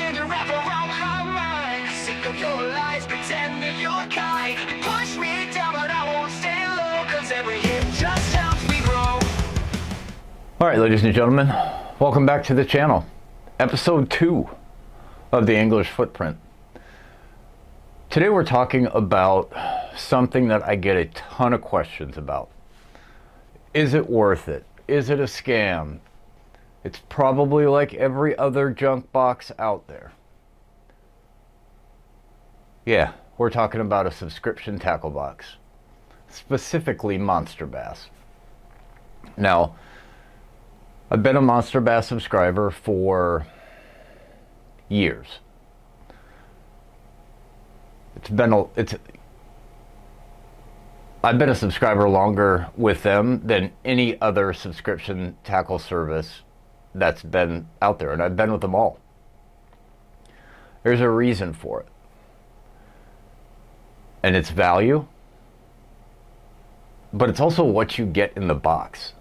begin to wrap around my mind. Sick of your lies, pretend that you're kind. Push me down, but I won't stay low, cause every hit just helps me grow. Alright, ladies and gentlemen, welcome back to the channel. Episode 2 of the Angler's Footprint. Today we're talking about something that I get a ton of questions about. Is it worth it? Is it a scam? It's probably like every other junk box out there. Yeah, we're talking about a subscription tackle box, specifically Monsterbass. Now, I've been a Monsterbass subscriber for years. I've been a subscriber longer with them than any other subscription tackle service that's been out there, and I've been with them all. There's a reason for it, and it's value, but it's also what you get in the box.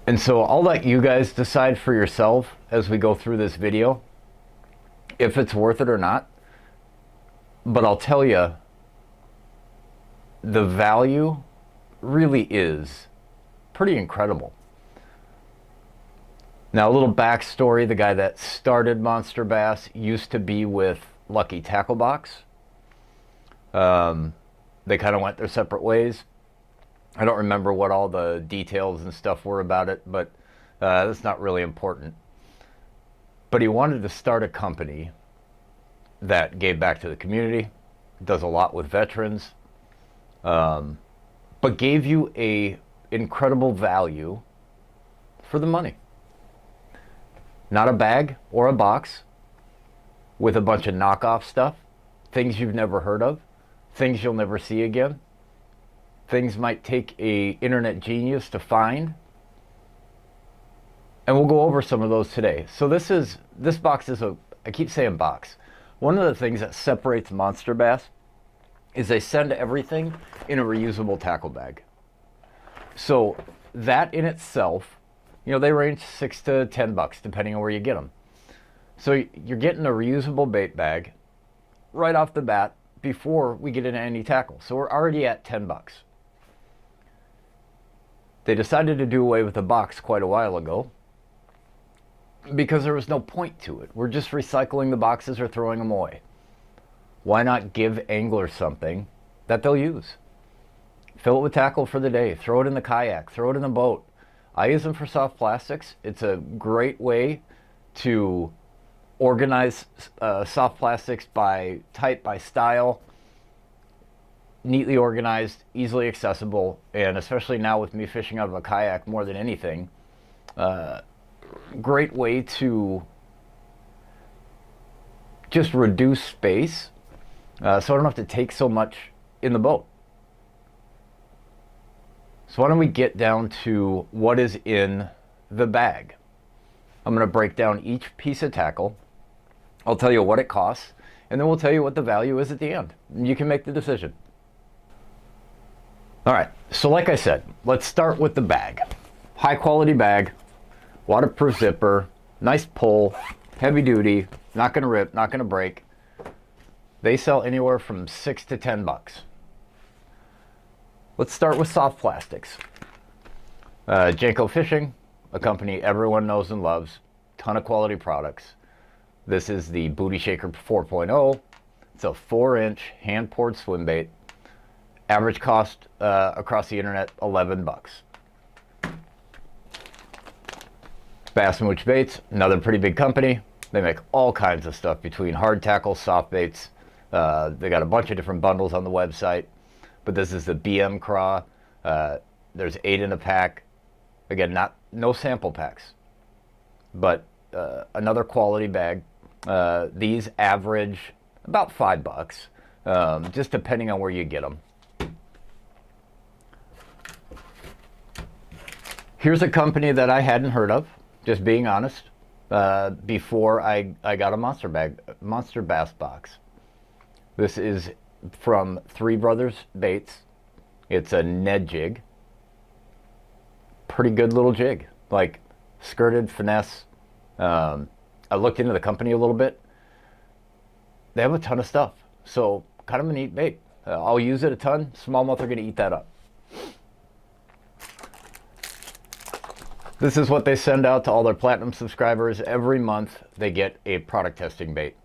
And so I'll let you guys decide for yourself as we go through this video if it's worth it or not. But I'll tell you, the value really is pretty incredible. Now, a little backstory: the guy that started Monsterbass used to be with Lucky Tackle Box. They kind of went their separate ways. I don't remember what all the details and stuff were about it, but that's not really important. But he wanted to start a company that gave back to the community, does a lot with veterans, but gave you a incredible value for the money. Not a bag or a box with a bunch of knockoff stuff, things you've never heard of, things you'll never see again, things might take a internet genius to find. And we'll go over some of those today. So this box is I keep saying box. One of the things that separates Monsterbass is they send everything in a reusable tackle bag. So that in itself, you know, they range $6 to $10 depending on where you get them. So you're getting a reusable bait bag right off the bat before we get into any tackle. So we're already at $10. They decided to do away with the box quite a while ago because there was no point to it. We're just recycling the boxes or throwing them away. Why not give anglers something that they'll use? Fill it with tackle for the day, throw it in the kayak, throw it in the boat. I use them for soft plastics. It's a great way to organize soft plastics by type, by style, neatly organized, easily accessible, and especially now with me fishing out of a kayak more than anything, great way to just reduce space so I don't have to take so much in the boat. So why don't we get down to what is in the bag. I'm going to break down each piece of tackle. I'll tell you what it costs, and then we'll tell you what the value is at the end. You can make the decision. All right, so like I said, let's start with the bag. High quality bag, waterproof zipper, nice pull, heavy duty, not gonna rip, not gonna break. They sell anywhere from $6 to $10. Let's start with soft plastics. Janko Fishing, a company everyone knows and loves, ton of quality products. This is the Booty Shaker 4.0. It's a 4-inch hand-poured swim bait. Average cost across the internet, $11. Bass Mooch Baits, another pretty big company. They make all kinds of stuff between hard tackle, soft baits. They got a bunch of different bundles on the website, but this is the BM Craw. There's 8 in a pack. Again, no sample packs, but another quality bag. These average about $5, just depending on where you get them. Here's a company that I hadn't heard of, just being honest, before I got a Monsterbass box. This is from Three Brothers Baits. It's a Ned jig. Pretty good little jig, like skirted finesse. I looked into the company a little bit. They have a ton of stuff. So kind of a neat bait. I'll use it a ton. Smallmouth are going to eat that up. This is what they send out to all their platinum subscribers. Every month they get a product testing bait.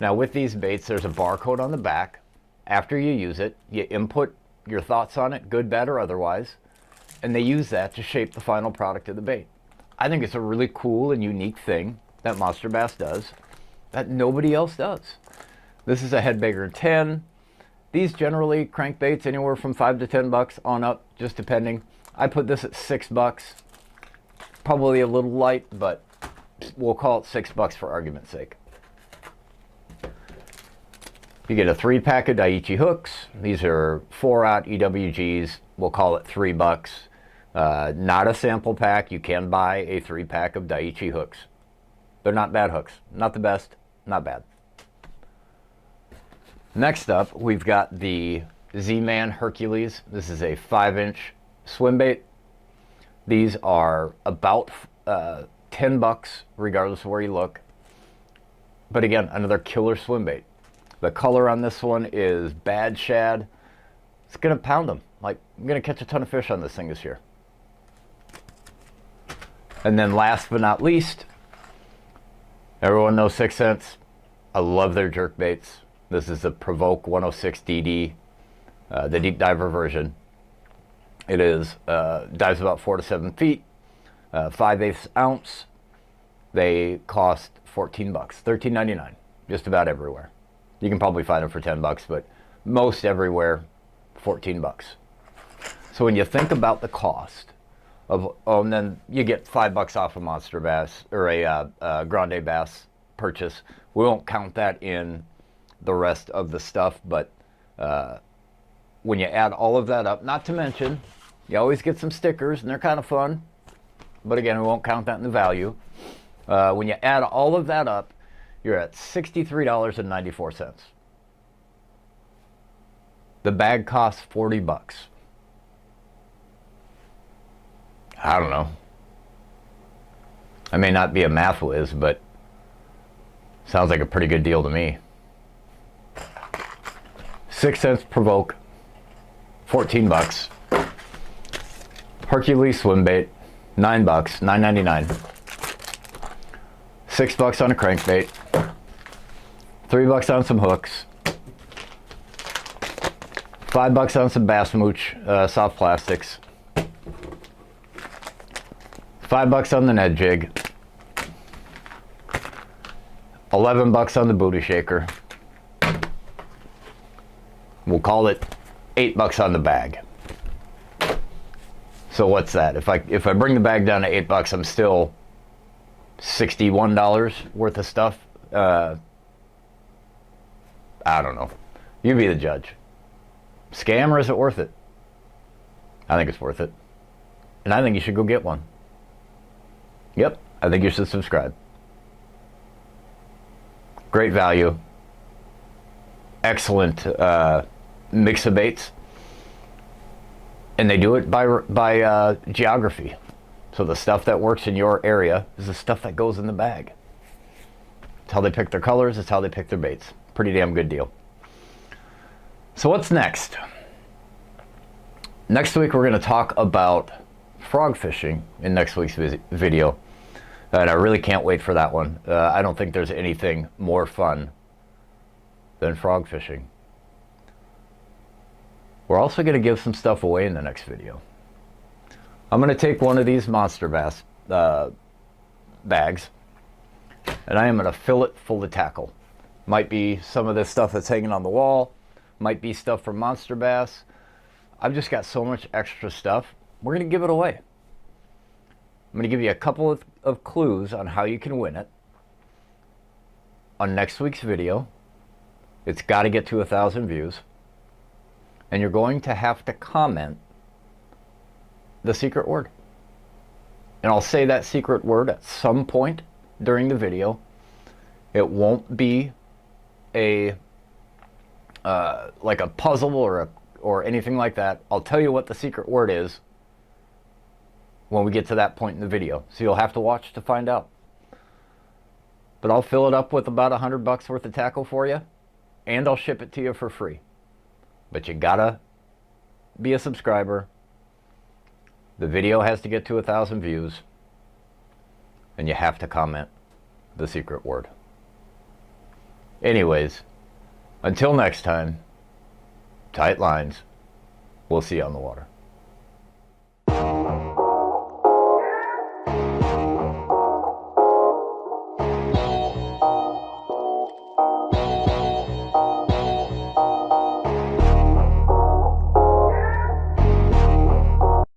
Now with these baits, there's a barcode on the back. After you use it, you input your thoughts on it, good, bad, or otherwise, and they use that to shape the final product of the bait. I think it's a really cool and unique thing that Monsterbass does that nobody else does. This is a head bigger 10. These generally crankbaits anywhere from $5 to $10 on up, just depending. I put this at $6. Probably a little light, but we'll call it $6 for argument's sake. You get a 3-pack of Daiichi hooks. These are 4-aught EWGs. We'll call it $3. Not a sample pack. You can buy a 3-pack of Daiichi hooks. They're not bad hooks. Not the best, not bad. Next up, we've got the Z-Man Hercules. This is a 5-inch swim bait. These are about $10 regardless of where you look. But again, another killer swim bait. The color on this one is Bad Shad. It's going to pound them. Like, I'm going to catch a ton of fish on this thing this year. And then last but not least, everyone knows 6 Sense. I love their jerk baits. This is the Provoke 106DD, the deep diver version. It is dives about 4 to 7 feet, 5/8 ounce. They cost $14, $13.99, just about everywhere. You can probably find them for $10, but most everywhere, $14. So when you think about the cost of, oh, and then you get $5 off a Monsterbass or a Grande Bass purchase. We won't count that in the rest of the stuff, but when you add all of that up, not to mention, you always get some stickers, and they're kind of fun. But again, we won't count that in the value. When you add all of that up, you're at $63.94. The bag costs $40. I don't know. I may not be a math whiz, but sounds like a pretty good deal to me. 6 Sense Provoke, $14. Hercules swim bait, $9, $9.99. $6 on a crankbait. $3 on some hooks. $5 on some Bass Mooch soft plastics. $5 on the Ned jig. $11 on the booty shaker. We'll call it $8 on the bag. So what's that? If I bring the bag down to $8, I'm still $61 worth of stuff. I don't know. You be the judge. Scam, or is it worth it? I think it's worth it. And I think you should go get one. Yep, I think you should subscribe. Great value. Excellent mix of baits. And they do it by geography. So the stuff that works in your area is the stuff that goes in the bag. It's how they pick their colors. It's how they pick their baits. Pretty damn good deal. So what's next? Next week we're going to talk about frog fishing in next week's video. And I really can't wait for that one. I don't think there's anything more fun than frog fishing. We're also going to give some stuff away in the next video. I'm going to take one of these Monsterbass bags, and I am going to fill it full of tackle. Might be some of this stuff that's hanging on the wall, might be stuff from Monsterbass. I've just got so much extra stuff. We're going to give it away. I'm going to give you a couple of clues on how you can win it on next week's video. It's got to get to 1,000 views. And you're going to have to comment the secret word. And I'll say that secret word at some point during the video. It won't be a like a puzzle or anything like that. I'll tell you what the secret word is when we get to that point in the video. So you'll have to watch to find out. But I'll fill it up with about $100 worth of tackle for you, and I'll ship it to you for free. But you gotta be a subscriber. The video has to get to 1,000 views, and you have to comment the secret word. Anyways, until next time, tight lines. We'll see you on the water.